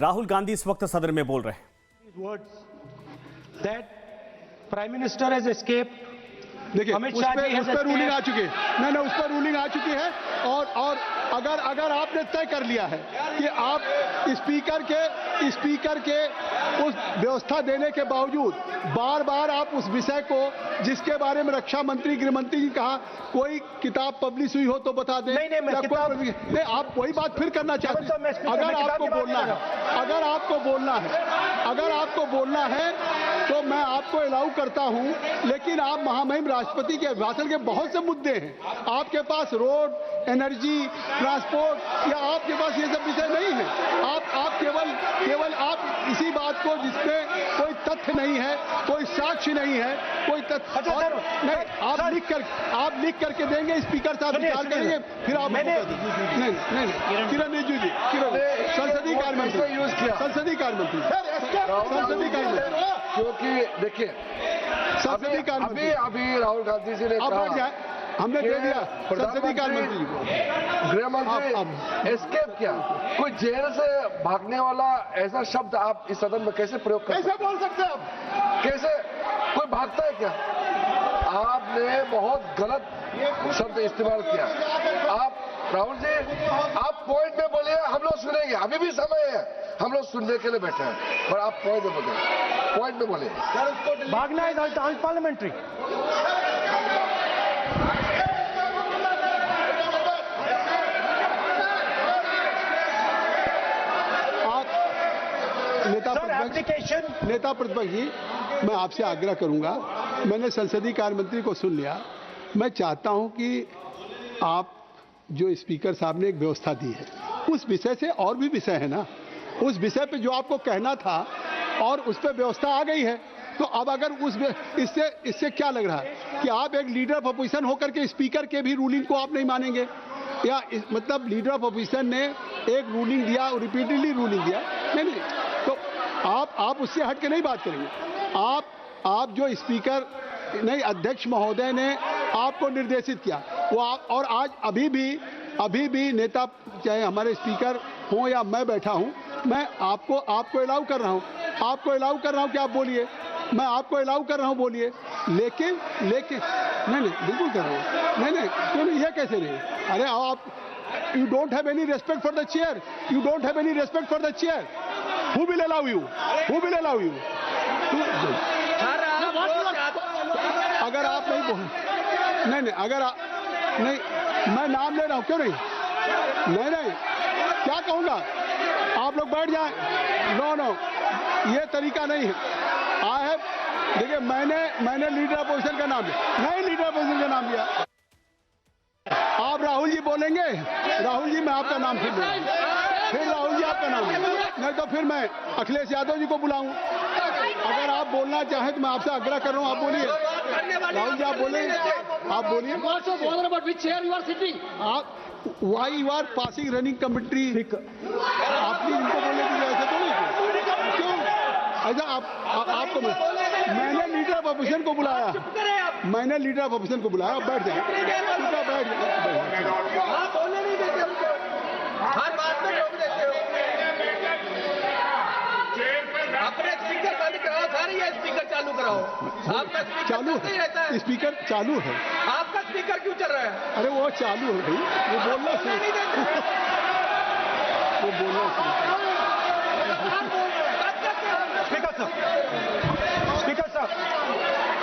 राहुल गांधी इस वक्त सदन में बोल रहे हैं। Words that Prime Minister has escaped. देखिए अमित उस शाह पर जी has रूलिंग आ escaped. चुकी है। नहीं उस पर रूलिंग आ चुकी है और अगर आपने तय कर लिया है कि आप स्पीकर के उस व्यवस्था देने के बावजूद बार बार आप उस विषय को जिसके बारे में रक्षा मंत्री गृह मंत्री जी कहा कोई किताब पब्लिश हुई हो तो बता दें। नहीं, मैं किताब नहीं आप वही बात फिर करना चाहते हैं। अगर आपको बोलना है तो मैं आपको अलाउ करता हूं, लेकिन आप महामहिम राष्ट्रपति के अभिभाषण के बहुत से मुद्दे हैं। आपके पास रोड, एनर्जी, ट्रांसपोर्ट या आपके पास ये सब विषय नहीं है। आप केवल आप इसी बात को जिसमें कोई तथ्य नहीं है, कोई साक्ष्य नहीं है, कोई तथ्य नहीं, आप लिख करके देंगे, स्पीकर साहब विचार करेंगे, फिर आप नहीं किरण रिजिजू जी, संसदीय कार्य मंत्री क्योंकि देखिए अभी राहुल गांधी जी ने कहा हमने दे दिया संसदीय कार्य मंत्री को, गृह मंत्री एस्केप किया। कोई जेल से भागने वाला ऐसा शब्द आप इस सदन में कैसे प्रयोग कर कैसे बोल सकते हैं आप? कैसे कोई भागता है क्या? आपने बहुत गलत शब्द इस्तेमाल किया। आप राहुल जी आप पॉइंट में बोलिए, हम लोग सुनेंगे, अभी भी समय है, हम लोग सुनने के लिए बैठे हैं, पर आप पॉइंट में बोलिए। भागना इज अनपार्लियामेंट्री। नेता प्रतिपक्ष जी, मैं आपसे आग्रह करूंगा, मैंने संसदीय कार्य मंत्री को सुन लिया। मैं चाहता हूं कि आप जो स्पीकर साहब ने एक व्यवस्था दी है उस विषय से, और भी विषय है ना, उस विषय पे जो आपको कहना था और उस पर व्यवस्था आ गई है, तो अब अगर इससे क्या लग रहा है कि आप एक लीडर ऑफ अपोजिशन होकर के स्पीकर के भी रूलिंग को आप नहीं मानेंगे, या मतलब लीडर ऑफ अपोजिशन ने एक रूलिंग दिया, रिपीटेडली रूलिंग दिया, नहीं तो आप उससे हट के नहीं बात करेंगे। आप जो स्पीकर नहीं अध्यक्ष महोदय ने आपको निर्देशित किया वो आप, और आज अभी भी नेता चाहे हमारे स्पीकर हों या मैं बैठा हूं, मैं आपको अलाउ कर रहा हूं कि आप बोलिए, मैं आपको अलाउ कर रहा हूं बोलिए, लेकिन नहीं बिल्कुल कर रहा हूं, नहीं क्यों नहीं, ये कैसे नहीं? अरे आप you don't have any respect for the chair, Who will allow you? अगर आप नहीं बोल, नहीं अगर नहीं, मैं नाम ले रहा हूं, क्यों नहीं क्या कहूंगा? आप लोग बैठ जाएं। नो ये तरीका नहीं है। देखिए मैंने लीडर अपोजिशन का नाम लिया, आप राहुल जी बोलेंगे, राहुल जी मैं आपका नाम फिर राहुल जी आपका नाम, नहीं तो फिर मैं अखिलेश यादव जी को बुलाऊं। अगर आप बोलना चाहें तो मैं आपसे आग्रह कर रहा हूं, आप बोलिए। राहुल जी आप बोलिए। आप why you are passing running commentary, आपने इनको बोलने के लिए ऐसे तो नहीं, क्यों ऐसा आपको मैंने लीडर ऑफ अपोजिशन को बुलाया, बैठ जाए। हर बात में रोक देते हो। अपने स्पीकर बंद कराओ सर, ये स्पीकर चालू कराओ। आपका स्पीकर चालू है, स्पीकर चालू है। आपका स्पीकर क्यों चल रहा है? अरे वो चालू है भाई, वो बोलना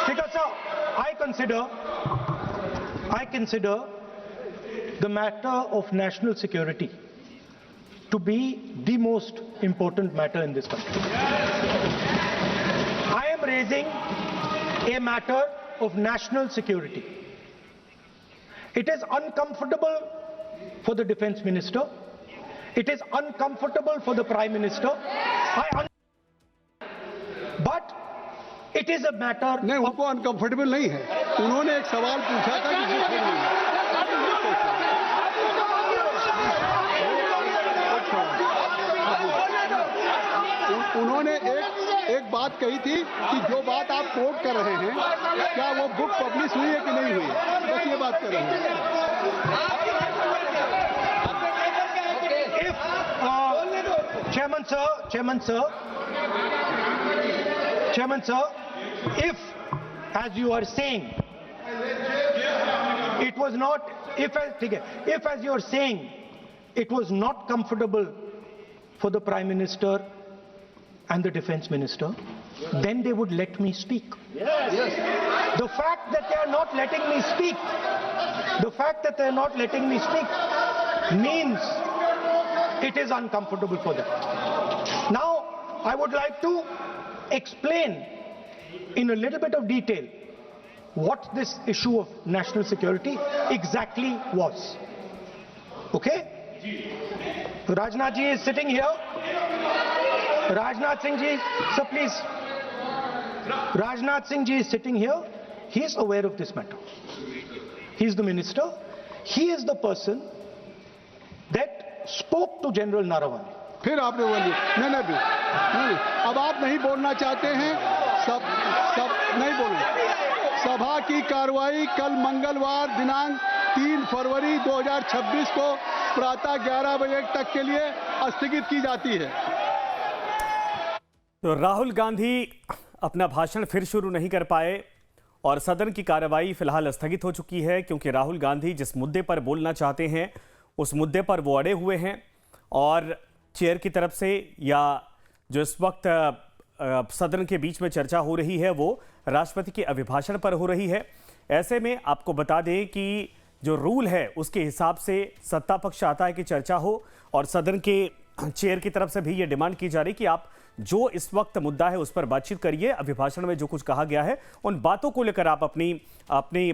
Speaker sir, I consider the matter of national security to be the most important matter in this country. I am raising a matter of national security. It is uncomfortable for the defense minister. It is uncomfortable for the prime minister. But it is a matter. नहीं, उनको uncomfortable नहीं है। उन्होंने एक सवाल पूछा था कि उन्होंने एक बात कही थी कि जो बात आप कोट कर रहे हैं क्या वो बुक पब्लिश हुई है कि नहीं हुई, बस ये बात कर रहे हैं। Chairman sir, if, as you are saying, it was not, if as you are saying, it was not comfortable for the Prime Minister and the Defence Minister, then they would let me speak. Yes. The fact that they are not letting me speak, means it is uncomfortable for them. Now, I would like to explain in a little bit of detail what this issue of national security exactly was. Okay? Rajnath ji is sitting here. Rajnath Singh ji, sir, please. Rajnath Singh ji is sitting here. He is aware of this matter. He is the minister. He is the person that spoke to General Naravane. फिर आपने बोली नहीं, अब आप नहीं बोलना चाहते हैं, सब नहीं बोलो। सभा की कार्रवाई कल मंगलवार दिनांक 3 फरवरी 2026 को प्रातः 11 बजे तक के लिए स्थगित की जाती है। तो राहुल गांधी अपना भाषण फिर शुरू नहीं कर पाए और सदन की कार्रवाई फिलहाल स्थगित हो चुकी है, क्योंकि राहुल गांधी जिस मुद्दे पर बोलना चाहते हैं उस मुद्दे पर वो अड़े हुए हैं और चेयर की तरफ से या जो इस वक्त सदन के बीच में चर्चा हो रही है वो राष्ट्रपति के अभिभाषण पर हो रही है। ऐसे में आपको बता दें कि जो रूल है उसके हिसाब से सत्ता पक्ष चाहता है कि चर्चा हो और सदन के चेयर की तरफ से भी ये डिमांड की जा रही कि आप जो इस वक्त मुद्दा है उस पर बातचीत करिए। अभिभाषण में जो कुछ कहा गया है उन बातों को लेकर आप अपनी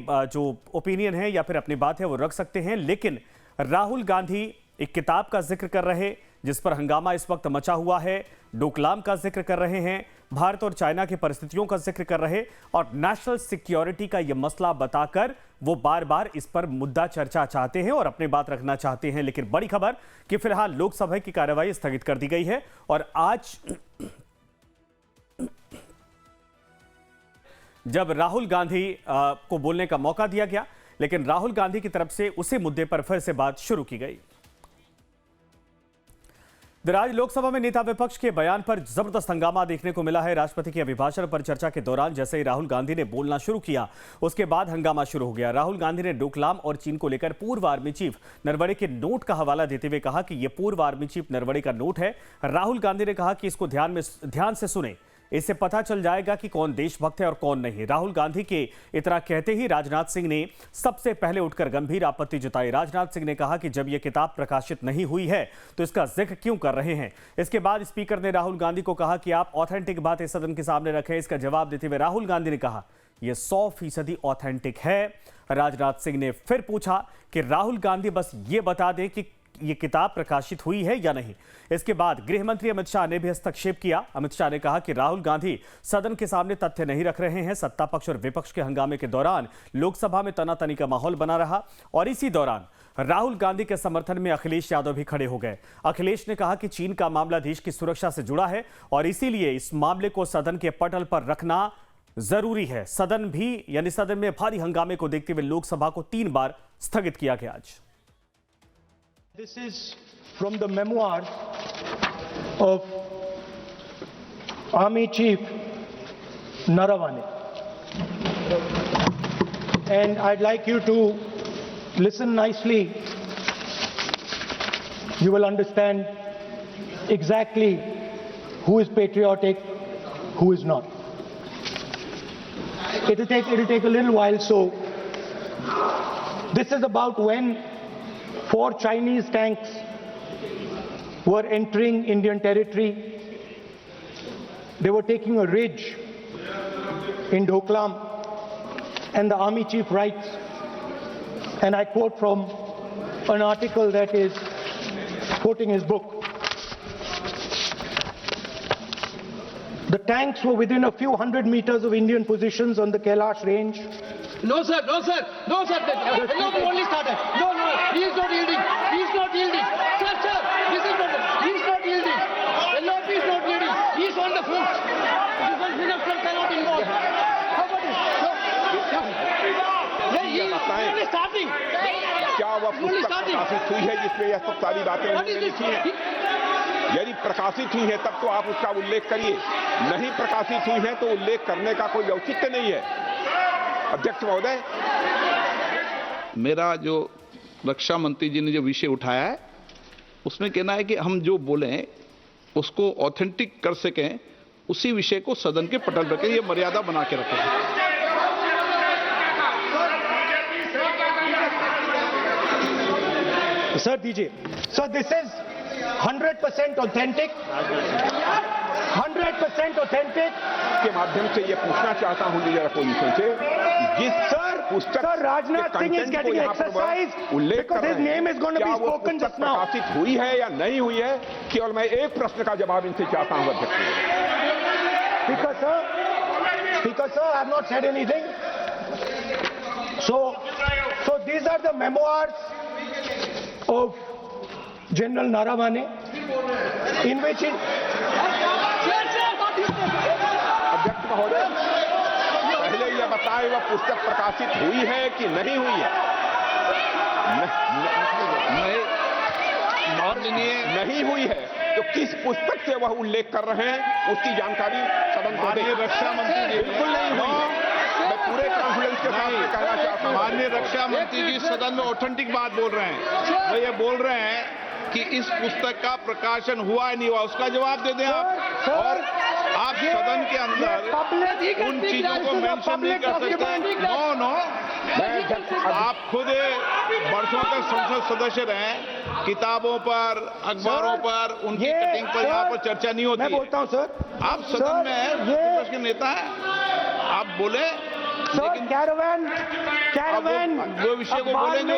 जो ओपिनियन है या फिर अपनी बात है वो रख सकते हैं, लेकिन राहुल गांधी एक किताब का जिक्र कर रहे जिस पर हंगामा इस वक्त मचा हुआ है, डोकलाम का जिक्र कर रहे हैं, भारत और चाइना की परिस्थितियों का जिक्र कर रहे और नेशनल सिक्योरिटी का यह मसला बताकर वो बार बार इस पर मुद्दा चर्चा चाहते हैं और अपनी बात रखना चाहते हैं। लेकिन बड़ी खबर कि फिलहाल लोकसभा की कार्यवाही स्थगित कर दी गई है और आज जब राहुल गांधी को बोलने का मौका दिया गया, लेकिन राहुल गांधी की तरफ से उसी मुद्दे पर फिर से बात शुरू की गई। आज लोकसभा में नेता विपक्ष के बयान पर जबरदस्त हंगामा देखने को मिला है। राष्ट्रपति के अभिभाषण पर चर्चा के दौरान जैसे ही राहुल गांधी ने बोलना शुरू किया उसके बाद हंगामा शुरू हो गया। राहुल गांधी ने डोकलाम और चीन को लेकर पूर्व आर्मी चीफ नरवणे के नोट का हवाला देते हुए कहा कि यह पूर्व आर्मी चीफ नरवणे का नोट है। राहुल गांधी ने कहा कि इसको ध्यान से सुने, इससे पता चल जाएगा कि कौन देशभक्त है और कौन नहीं। राहुल गांधी के इतना कहते ही राजनाथ सिंह ने सबसे पहले उठकर गंभीर आपत्ति जताई। राजनाथ सिंह ने कहा कि जब यह किताब प्रकाशित नहीं हुई है तो इसका जिक्र क्यों कर रहे हैं। इसके बाद स्पीकर ने राहुल गांधी को कहा कि आप ऑथेंटिक बातें सदन के सामने रखें। इसका जवाब देते हुए राहुल गांधी ने कहा यह 100% ऑथेंटिक है। राजनाथ सिंह ने फिर पूछा कि राहुल गांधी बस ये बता दें कि ये किताब प्रकाशित हुई है या नहीं। इसके बाद गृह मंत्री अमित शाह ने भी हस्तक्षेप किया। अमित शाह ने कहा कि राहुल गांधी सदन के सामने तथ्य नहीं रख रहे हैं। सत्ता पक्ष और विपक्ष के हंगामे के दौरान लोकसभा में तनातनी का माहौल बना रहा और इसी दौरान राहुल गांधी के समर्थन में अखिलेश यादव भी खड़े हो गए। अखिलेश ने कहा कि चीन का मामला देश की सुरक्षा से जुड़ा है और इसीलिए इस मामले को सदन के पटल पर रखना जरूरी है। सदन में भारी हंगामे को देखते हुए लोकसभा को 3 बार स्थगित किया गया। आज This is from the memoirs of Army Chief Naravane. And I'd like you to listen nicely. You will understand exactly who is patriotic, who is not. It'll take a little while, so this is about when 4 Chinese tanks were entering Indian territory. They were taking a ridge in Doklam, and the army chief writes, and I quote from an article that is quoting his book. The tanks were within a few hundred meters of Indian positions on the Kailash range. No, sir. No, only started. No, he is not yielding. Sir, this is not. He is not yielding. LRP is not yielding. He is on the front. Defense Minister cannot involve. How about it? He is only starting. क्या वह पुस्तक प्रकाशित हुई है जिसमें यह सब सारी बातें What is this? यदि प्रकाशित हुई है तब तो आप उसका उल्लेख करिए, नहीं प्रकाशित हुई है तो उल्लेख करने का कोई औचित्य नहीं है। अध्यक्ष महोदय, मेरा जो रक्षा मंत्री जी ने जो विषय उठाया है उसमें कहना है कि हम जो बोलें उसको ऑथेंटिक कर सकें, उसी विषय को सदन के पटल पर रखें, ये मर्यादा बना के रखें। सर दीजिए। Sir this is 100% authentic, 100% authentic. के माध्यम से ये पूछना चाहता हूं लीडर अपोजिशन से, जिस पुस्तक sir Rajnath Singh is getting exercise उल्लेख कर रहे name is going to be क्या वो स्पोकन पुस्तक जस्ट नाउ। प्रकाशित हुई है या नहीं हुई है, केवल मैं एक प्रश्न का जवाब इनसे चाहता हूं अध्यक्ष। Speaker sir, I have not said anything. So these are the memoirs of General Naravane, in which अध्यक्ष महोदय, पहले यह बताएं वह पुस्तक प्रकाशित हुई है कि नहीं हुई है। नहीं हुई है तो किस पुस्तक से वह उल्लेख कर रहे हैं उसकी जानकारी सदन को दें। रक्षा मंत्री जी बिल्कुल नहीं हुई है। मैं पूरे कॉन्फिडेंस के साथ ये कहना चाहता हूं। माननीय रक्षा मंत्री जी सदन में ऑथेंटिक बात बोल रहे हैं। वो ये बोल रहे हैं कि इस पुस्तक का प्रकाशन हुआ है नहीं हुआ, उसका जवाब दे दें आप। और आप सदन के अंदर उन चीजों को मेंशन नहीं कर सकते। नो आप खुद वर्षों तक संसद सदस्य रहे, किताबों पर, अखबारों पर, उनकी कटिंग पर यहाँ पर चर्चा नहीं होती। मैं बोलता हूं सर, आप सदन में हैं, विपक्ष के नेता हैं, आप बोले। लेकिन कैरावैन वो विषय को बोलेंगे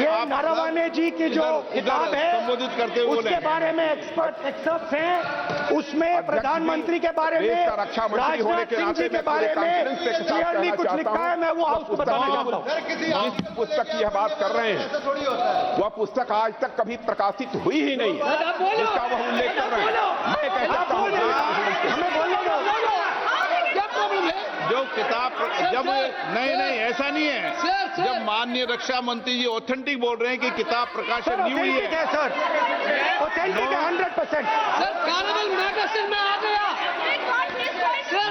ये नारावाने जी की जो किताब है संबोधित करते हुए उसके बारे में एक्सपर्ट्स हैं, उसमें प्रधानमंत्री के बारे में, राजनाथ सिंह जी के बारे में क्लियरली कुछ लिखा है। मैं वो हाउस को बताना चाहता हूँ। जिस पुस्तक की यह बात कर रहे हैं वह पुस्तक आज तक कभी प्रकाशित हुई ही नहीं है, जिसका वह उल्लेख कर रहे हैं। मैं कह सकता हूं हमें बोलने दो। जो किताब जब नहीं ऐसा नहीं है। जब माननीय रक्षा मंत्री जी ऑथेंटिक बोल रहे हैं कि किताब प्रकाशन नहीं हुई है सर, ऑथेंटिक है 100%। सर कार्निवल मैगजीन में आ गया। सर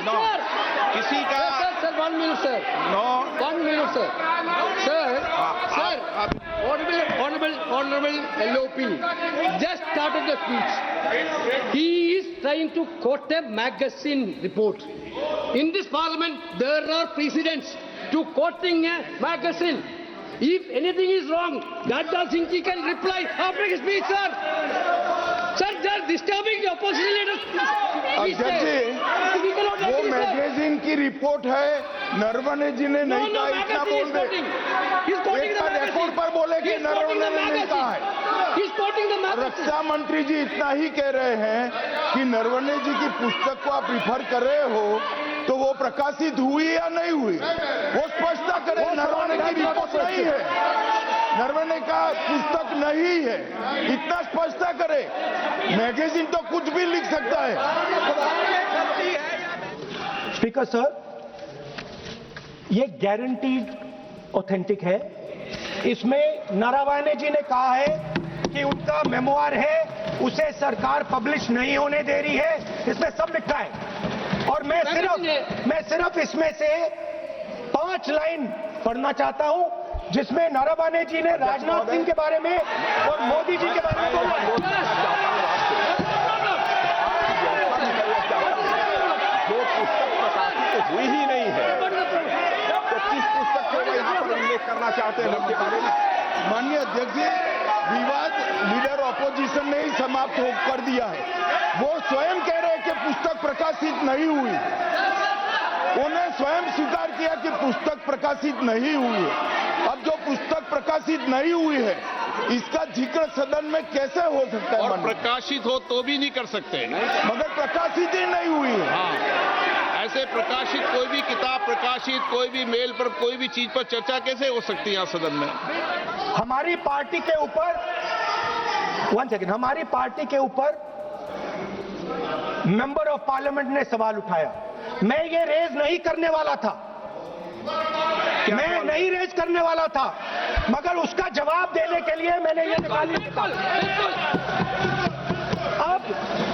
किसी का sir 1 minute sir, 1 minute sir, Honorable LOP just started the speech. He is trying to quote a magazine report. In this parliament, there are precedents to quoting a magazine. If anything is wrong, Radha Singh ji can reply after his speech, sir. Sir, they are disturbing the opposition leaders. अध्यक्ष जी, वो magazine की report है, नरवणे जी ने नहीं कहा, इतना बोल दे। एक रिपोर्ट पर बोले कि नरवणे ने नहीं कहा है। रक्षा मंत्री जी इतना ही कह रहे हैं कि नरवणे जी की पुस्तक को आप रिफर कर रहे हो तो वो प्रकाशित हुई या नहीं हुई, वो स्पष्टता करें। नरवणे की रिपोर्ट नहीं है, नरवणे का पुस्तक नहीं है, इतना स्पष्टता करे। मैगजीन तो कुछ भी लिख सकता है। स्पीकर सर, ये गारंटीड ऑथेंटिक है। इसमें नारावाने जी ने कहा है कि उनका मेमोआर है, उसे सरकार पब्लिश नहीं होने दे रही है, इसमें सब लिखा है। और मैं सिर्फ इसमें से 5 लाइन पढ़ना चाहता हूं जिसमें नारावाने जी ने राजनाथ सिंह के बारे में और मोदी जी के बारे में बोला है। जो पुस्तक प्रकाशित हुई ही नहीं है तो किस पुस्तक को मैं यहाँ पर उल्लेख करना चाहते हैं उनके बारे में। माननीय अध्यक्ष जी, विवाद लीडर ऑपोजिशन ने ही समाप्त कर दिया है। वो स्वयं कह रहे हैं कि पुस्तक प्रकाशित नहीं हुई, उन्हें स्वयं स्वीकार किया कि पुस्तक प्रकाशित नहीं हुई है। अब जो पुस्तक प्रकाशित नहीं हुई है इसका जिक्र सदन में कैसे हो सकता है? और प्रकाशित हो तो भी नहीं कर सकते, मगर प्रकाशित ही नहीं हुई है। हाँ, ऐसे प्रकाशित कोई भी किताब प्रकाशित, कोई भी मेल पर, कोई भी चीज पर चर्चा कैसे हो सकती है यहाँ सदन में? हमारी पार्टी के ऊपर 1 सेकेंड, हमारी पार्टी के ऊपर मेंबर ऑफ पार्लियामेंट ने सवाल उठाया। मैं ये रेज नहीं करने वाला था, मैं नहीं रेज करने वाला था, मगर उसका जवाब देने के लिए मैंने ये निकाली।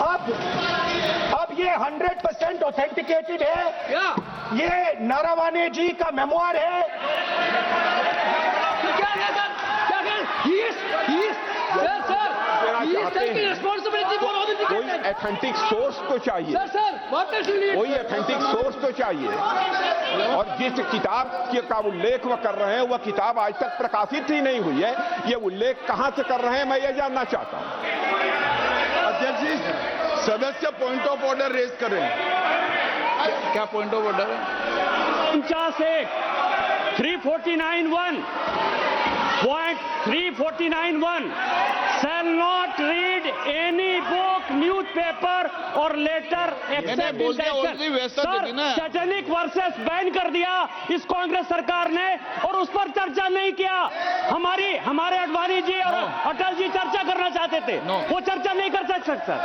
अब ये 100% ऑथेंटिकेटेड है। क्या ये नारावाने जी का मेमोयर है। क्या है सर? क्या है? He is taking responsibility for all the कोई ऑथेंटिक सोर्स तो चाहिए, Sir, what does he need? कोई ऑथेंटिक सोर्स तो चाहिए। और जिस किताब का उल्लेख वह कर रहे हैं वह किताब आज तक प्रकाशित ही नहीं हुई है। ये उल्लेख कहां से कर रहे हैं मैं ये जानना चाहता हूं। अध्यक्ष जी, सदस्य पॉइंट ऑफ ऑर्डर रेज कर रहे हैं। क्या पॉइंट ऑफ ऑर्डर है? 349(1) Point 349(1) shall not read any book, newspaper or letter except in sir, satanic versus ban कर दिया इस कांग्रेस सरकार ने और उस पर चर्चा नहीं किया। हमारे अडवाणी जी और अटल जी चर्चा करना चाहते थे, वो चर्चा नहीं कर सकते सर।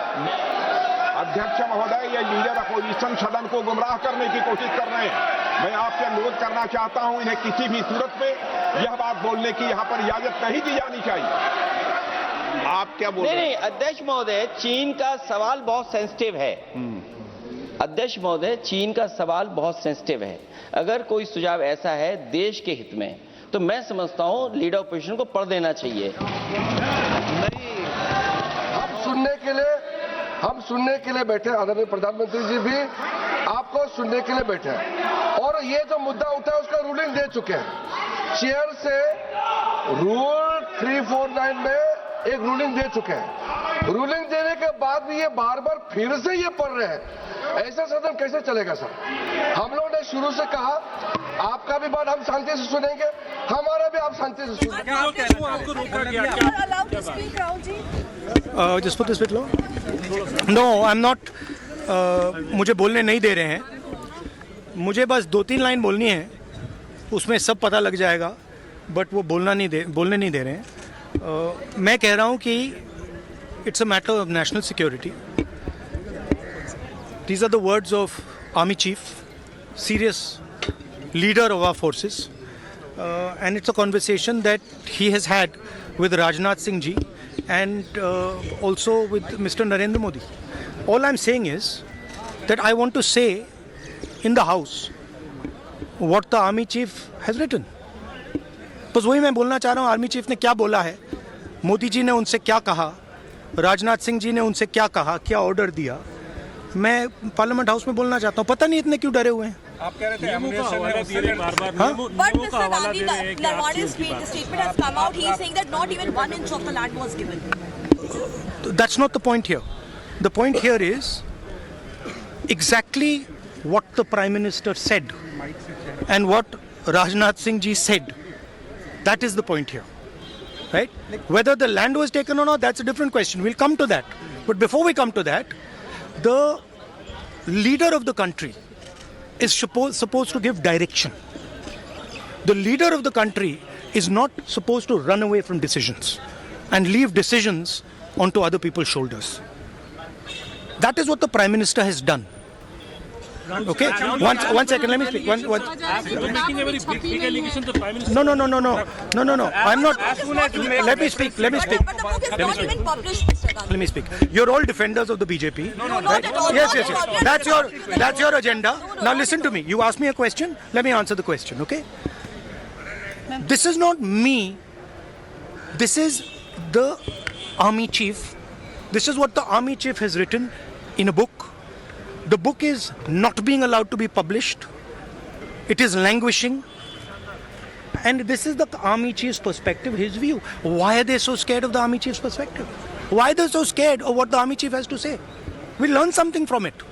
अध्यक्ष महोदय, ये लीडर अपोजिशन सदन को गुमराह करने की कोशिश कर रहे हैं। मैं आपसे अनुरोध करना चाहता हूं इन्हें किसी भी सूरत में यह बात बोलने की यहां पर इजाजत नहीं दी जानी चाहिए। आप क्या बोल रहे हैं? नहीं, अध्यक्ष महोदय, चीन का सवाल बहुत सेंसिटिव है। अध्यक्ष महोदय, चीन का सवाल बहुत सेंसिटिव है। अगर कोई सुझाव ऐसा है देश के हित में, तो मैं समझता हूं लीडर ऑपोजिशन को पढ़ देना चाहिए। नहीं, हम सुनने के लिए बैठे, आदरणीय प्रधानमंत्री जी भी आपको सुनने के लिए बैठे हैं और ये जो मुद्दा उठा है उसका रूलिंग दे चुके हैं। चेयर से रूल 349 में एक रूलिंग दे चुके हैं। रूलिंग देने के बाद भी ये बार बार फिर से ये पढ़ रहे हैं। ऐसा सदन कैसे चलेगा सर? हम लोगों ने शुरू से कहा आपका भी बात हम शांति से सुनेंगे, हमारा भी आप शांति से सुनेंगे। Just put this bit low. No, I'm not. मुझे बोलने नहीं दे रहे हैं। मुझे बस 2-3 लाइन बोलनी है, उसमें सब पता लग जाएगा, बट वो बोलने नहीं दे रहे हैं। मैं कह रहा हूँ कि it's a matter of national security. These are the words of Army Chief, serious leader of our forces, and it's a conversation that he has had with Rajnath Singh ji and also with Mr. Narendra Modi. All I'm saying is that I want to say in the House what the Army Chief has written. बस वही मैं बोलना चाह रहा हूँ, army chief ने क्या बोला है, मोदी जी ने उनसे क्या कहा, राजनाथ सिंह जी ने उनसे क्या कहा, क्या ऑर्डर दिया, मैं पार्लियामेंट हाउस में बोलना चाहता हूँ। पता नहीं इतने क्यों डरे हुए हैं। आप कह रहे थे बार-बार But Mr. Gandhi, Narwane's statement has come out. He is saying that not even 1 inch of the land was given. That's not the point here. The point here is exactly what the Prime Minister said and what Rajnath Singh ji said. That is the point here. Right? Whether the land was taken or not, that's a different question. We'll come to that. But before we come to that, the leader of the country is supposed to give direction. The leader of the country is not supposed to run away from decisions and leave decisions onto other people's shoulders. That is what the Prime Minister has done. Okay? One second, let me speak. You're making a very big allegation to the Prime Minister. No. I'm not. Let me speak. But the book is not even published, Mr. Gandhi. Let me speak. You're all defenders of the BJP. No, not at all. Yes. Not at all. That's your agenda. Now listen to me. You asked me a question. Let me answer the question. Okay? This is not me. This is the Army Chief. This is what the Army Chief has written in a book. The book is not being allowed to be published. It is languishing. And this is the Army Chief's perspective, his view. Why are they so scared of the Army Chief's perspective? Why are they so scared of what the Army Chief has to say? We learn something from it.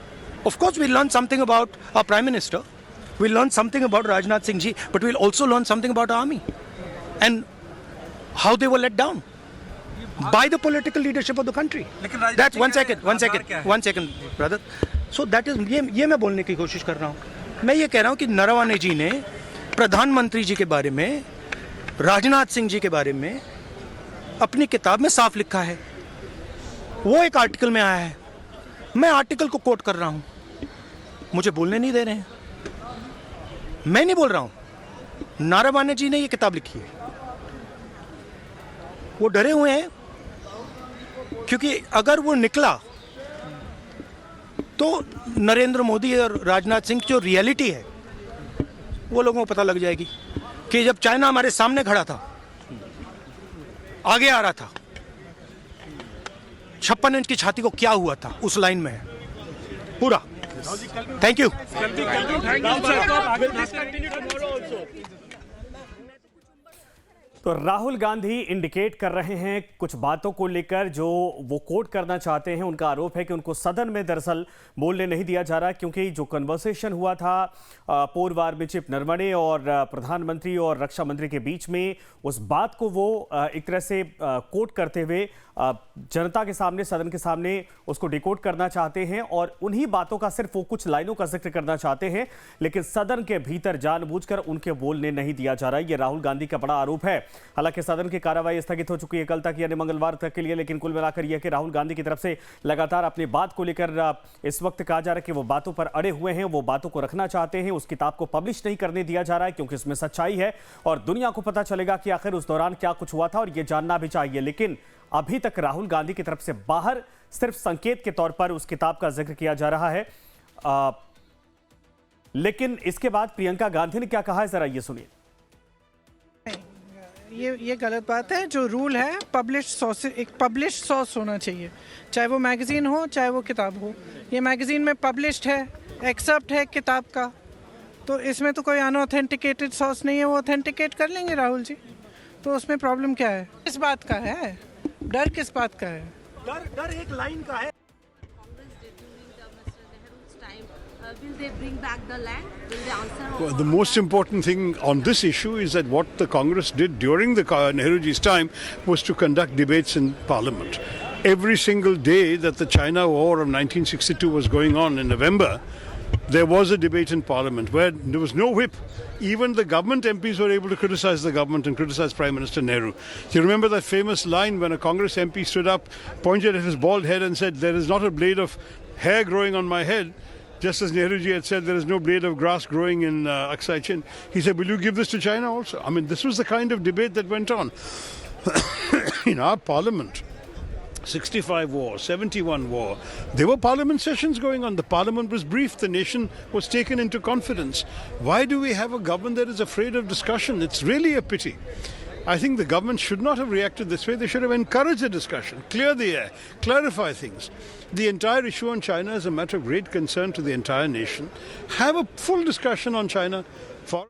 Of course, we learn something about our Prime Minister. We learn something about Rajnath Singh ji, but we'll also learn something about our army and how they were let down by the political leadership of the country. That's one second, brother. So that is ये मैं बोलने की कोशिश कर रहा हूँ. मैं ये कह रहा हूँ कि नरवणे जी ने प्रधानमंत्री जी के बारे में, राजनाथ सिंह जी के बारे में अपनी किताब में साफ लिखा है. वो एक आर्टिकल में आया है. मैं आर्टिकल को कोट कर रहा हूँ. मुझे बोलने नहीं दे रहे हैं. मैं नहीं बोल रहा हूँ. नरवणे जी ने ये किताब लिखी है. वो डरे हुए हैं क्योंकि अगर वो निकला तो नरेंद्र मोदी और राजनाथ सिंह की जो रियलिटी है वो लोगों को पता लग जाएगी कि जब चाइना हमारे सामने खड़ा था, आगे आ रहा था, 56 इंच की छाती को क्या हुआ था उस लाइन में है पूरा। Thank you. तो राहुल गांधी इंडिकेट कर रहे हैं कुछ बातों को लेकर जो वो कोट करना चाहते हैं। उनका आरोप है कि उनको सदन में दरअसल बोलने नहीं दिया जा रहा, क्योंकि जो कन्वर्सेशन हुआ था पूर्व आर्मी चीफ नरवणे और प्रधानमंत्री और रक्षा मंत्री के बीच में, उस बात को वो एक तरह से कोट करते हुए जनता के सामने, सदन के सामने उसको डिकोड करना चाहते हैं और उन्हीं बातों का सिर्फ वो कुछ लाइनों का जिक्र करना चाहते हैं, लेकिन सदन के भीतर जानबूझकर उनके बोलने नहीं दिया जा रहा है। ये राहुल गांधी का बड़ा आरोप है। हालांकि सदन की कार्रवाई स्थगित हो चुकी है कल तक यानी मंगलवार तक के लिए, लेकिन कुल मिलाकर यह कि राहुल गांधी की तरफ से लगातार अपनी बात को लेकर इस वक्त कहा जा रहा है कि वो बातों पर अड़े हुए हैं, वो बातों को रखना चाहते हैं। उस किताब को पब्लिश नहीं करने दिया जा रहा है क्योंकि इसमें सच्चाई है और दुनिया को पता चलेगा कि आखिर उस दौरान क्या कुछ हुआ था और ये जानना भी चाहिए। लेकिन अभी तक राहुल गांधी की तरफ से बाहर सिर्फ संकेत के तौर पर उस किताब का जिक्र किया जा रहा है। लेकिन इसके बाद प्रियंका गांधी ने क्या कहा है, जरा ये सुनिए। ये गलत बात है। जो रूल है पब्लिश सोर्स, एक पब्लिश सोर्स होना चाहिए, चाहे वो मैगजीन हो चाहे वो किताब हो। ये मैगजीन में पब्लिश्ड है, एक्सेप्ट है किताब का, तो इसमें तो कोई अनऑथेंटिकेटेड सोर्स नहीं है, वो ऑथेंटिकेट कर लेंगे राहुल जी। तो उसमें प्रॉब्लम क्या है? किस बात का है डर? किस बात का है डर एक लाइन का है। Will they bring back the land? Will they answer? Well, the most important thing on this issue is that what the Congress did during the Nehruji's time was to conduct debates in Parliament. Every single day that the China War of 1962 was going on in November, there was a debate in Parliament where there was no whip. Even the government MPs were able to criticize the government and criticize Prime Minister Nehru. Do you remember that famous line when a Congress MP stood up, pointed at his bald head and said, "There is not a blade of hair growing on my head," just as Nehruji had said, "There is no blade of grass growing in Aksai Chin." He said, "Will you give this to China also?" I mean, this was the kind of debate that went on in our Parliament. 65 war, 71 war. There were parliament sessions going on. The parliament was briefed. The nation was taken into confidence. Why do we have a government that is afraid of discussion? It's really a pity. I think the government should not have reacted this way. They should have encouraged the discussion, clear the air, clarify things. The entire issue on China is a matter of great concern to the entire nation. Have a full discussion on China for